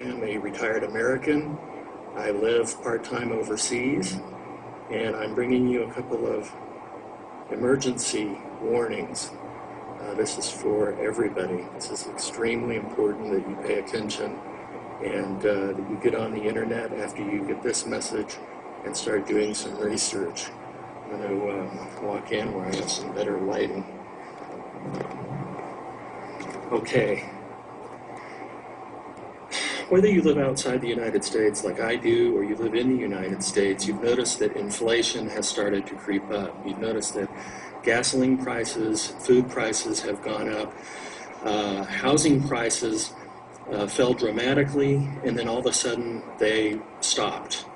I'm a retired American. I live part-time overseas, and I'm bringing you a couple of emergency warnings. This is for everybody. This is extremely important that you pay attention and that you get on the internet after you get this message and start doing some research. I'm going to walk in where I have some better lighting. Okay. Whether you live outside the United States like I do, or you live in the United States, you've noticed that inflation has started to creep up. You've noticed that gasoline prices, food prices have gone up. Housing prices fell dramatically, and then all of a sudden they stopped.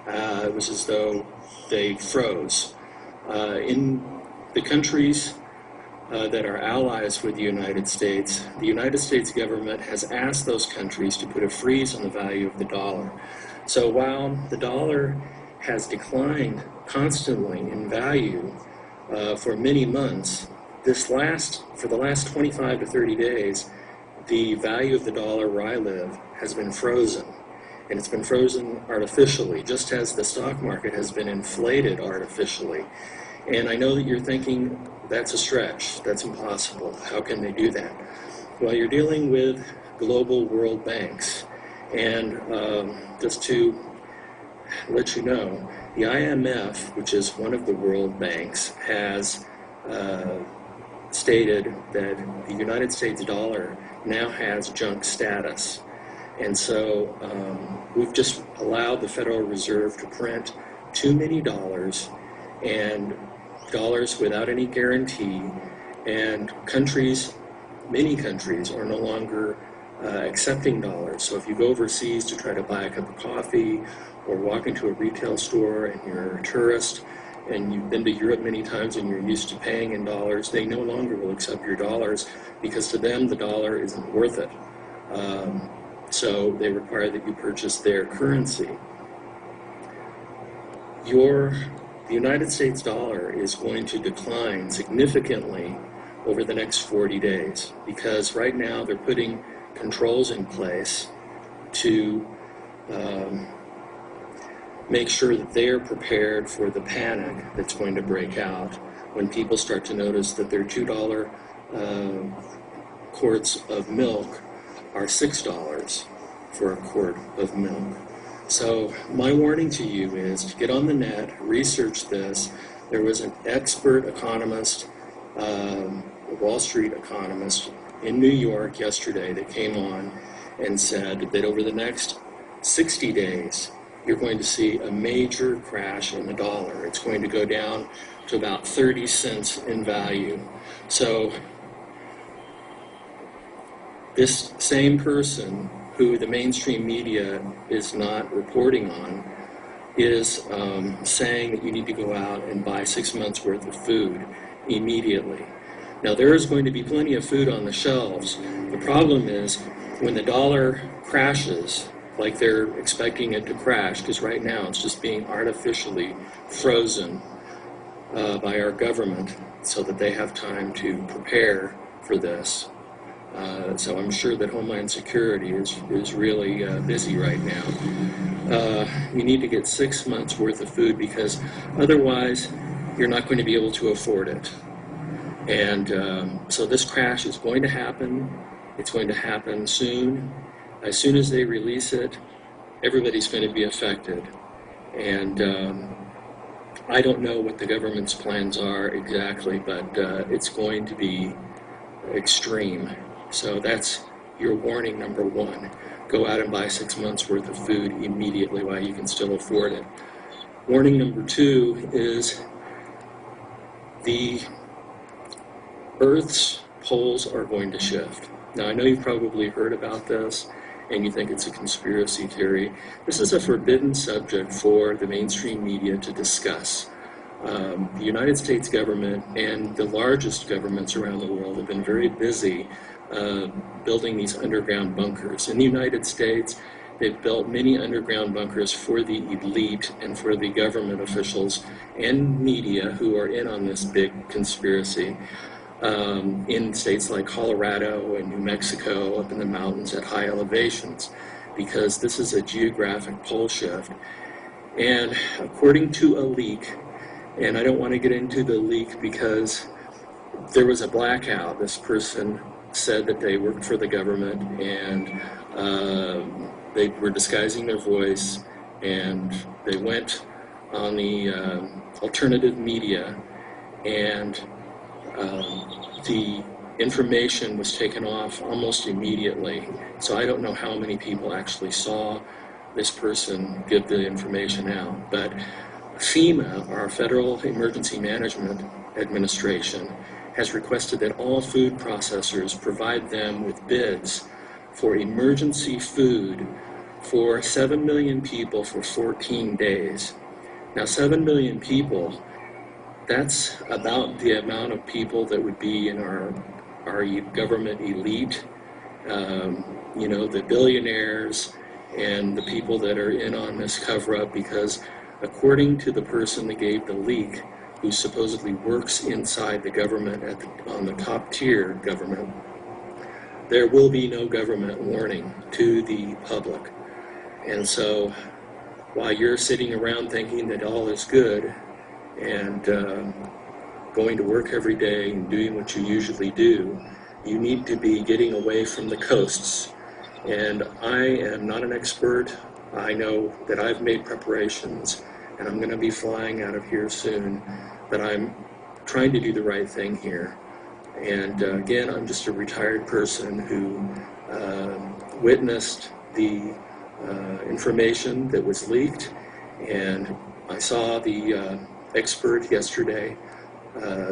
It was as though they froze. In the countries that are allies with the United States government has asked those countries to put a freeze on the value of the dollar. So while the dollar has declined constantly in value for many months, for the last 25 to 30 days, the value of the dollar where I live has been frozen. And it's been frozen artificially, just as the stock market has been inflated artificially. And I know that you're thinking, that's a stretch, that's impossible. How can they do that? Well, you're dealing with global world banks. And just to let you know, the IMF, which is one of the world banks, has stated that the United States dollar now has junk status. And so we've just allowed the Federal Reserve to print too many dollars, and dollars without any guarantee, and many countries are no longer accepting dollars. So if you go overseas to try to buy a cup of coffee or walk into a retail store and you're a tourist and you've been to Europe many times and you're used to paying in dollars, they no longer will accept your dollars because to them the dollar isn't worth it. So they require that you purchase their currency. The United States dollar is going to decline significantly over the next 40 days because right now they're putting controls in place to make sure that they're prepared for the panic that's going to break out when people start to notice that their $2 quarts of milk are $6 for a quart of milk. So my warning to you is to get on the net, research this. There was an expert economist, a Wall Street economist in New York yesterday that came on and said that over the next 60 days, you're going to see a major crash in the dollar. It's going to go down to about 30 cents in value. So this same person who the mainstream media is not reporting on is saying that you need to go out and buy 6 months worth of food immediately. Now there is going to be plenty of food on the shelves. The problem is when the dollar crashes, like they're expecting it to crash, because right now it's just being artificially frozen by our government so that they have time to prepare for this. So I'm sure that Homeland Security is really busy right now. You need to get 6 months worth of food because otherwise you're not going to be able to afford it. And so this crash is going to happen. It's going to happen soon. As soon as they release it, everybody's going to be affected. And I don't know what the government's plans are exactly, but it's going to be extreme. So that's your warning number one. Go out and buy 6 months worth of food immediately while you can still afford it. Warning number two is the Earth's poles are going to shift. Now I know you've probably heard about this and you think it's a conspiracy theory. This is a forbidden subject for the mainstream media to discuss. The United States government and the largest governments around the world have been very busy building these underground bunkers. In the United States, they've built many underground bunkers for the elite and for the government officials and media who are in on this big conspiracy. In states like Colorado and New Mexico, up in the mountains at high elevations. because this is a geographic pole shift. And according to a leak, and I don't want to get into the leak because there was a blackout. This person said that they worked for the government and they were disguising their voice, and they went on the alternative media, and the information was taken off almost immediately. So I don't know how many people actually saw this person give the information out. But FEMA, our Federal Emergency Management Administration, has requested that all food processors provide them with bids for emergency food for 7 million people for 14 days. Now, 7 million people, that's about the amount of people that would be in our government elite, you know, the billionaires and the people that are in on this cover-up, because according to the person that gave the leak, who supposedly works inside the government on the top tier government, there will be no government warning to the public. And so while you're sitting around thinking that all is good and going to work every day and doing what you usually do, you need to be getting away from the coasts. And I am not an expert. I know that I've made preparations and I'm going to be flying out of here soon, but I'm trying to do the right thing here. And again, I'm just a retired person who witnessed the information that was leaked, and I saw the expert yesterday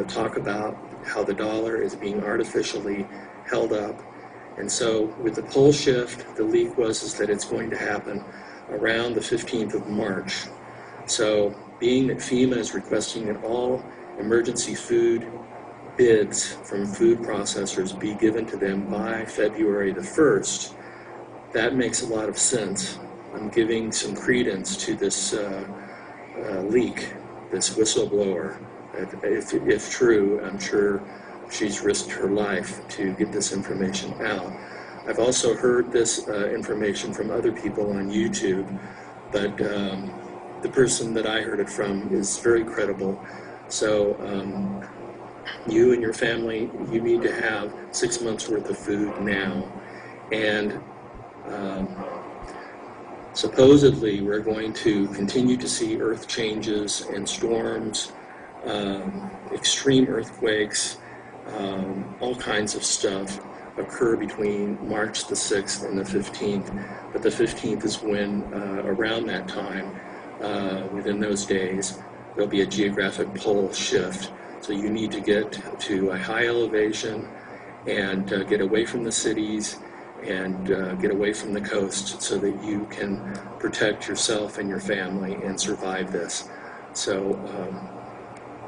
talk about how the dollar is being artificially held up. And so with the pole shift, the leak is that it's going to happen around the 15th of March. So being that FEMA is requesting that all emergency food bids from food processors be given to them by February the 1st, that makes a lot of sense. I'm giving some credence to this leak, this whistleblower. If true, I'm sure she's risked her life to get this information out. I've also heard this information from other people on YouTube, but the person that I heard it from is very credible. So you and your family, you need to have 6 months worth of food now. And supposedly we're going to continue to see earth changes and storms, extreme earthquakes, all kinds of stuff occur between March the 6th and the 15th. But the 15th is when, around that time, within those days, there'll be a geographic pole shift. So you need to get to a high elevation and get away from the cities and get away from the coast so that you can protect yourself and your family and survive this. So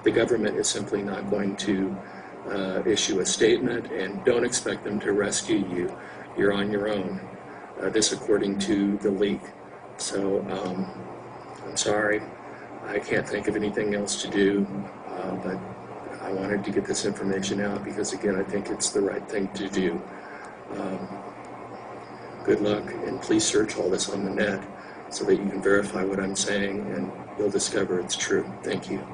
the government is simply not going to issue a statement, and don't expect them to rescue you. You're on your own. This according to the leak. So I'm sorry, I can't think of anything else to do, but I wanted to get this information out because, again, I think it's the right thing to do. Good luck, and please search all this on the net so that you can verify what I'm saying, and you'll discover it's true. Thank you.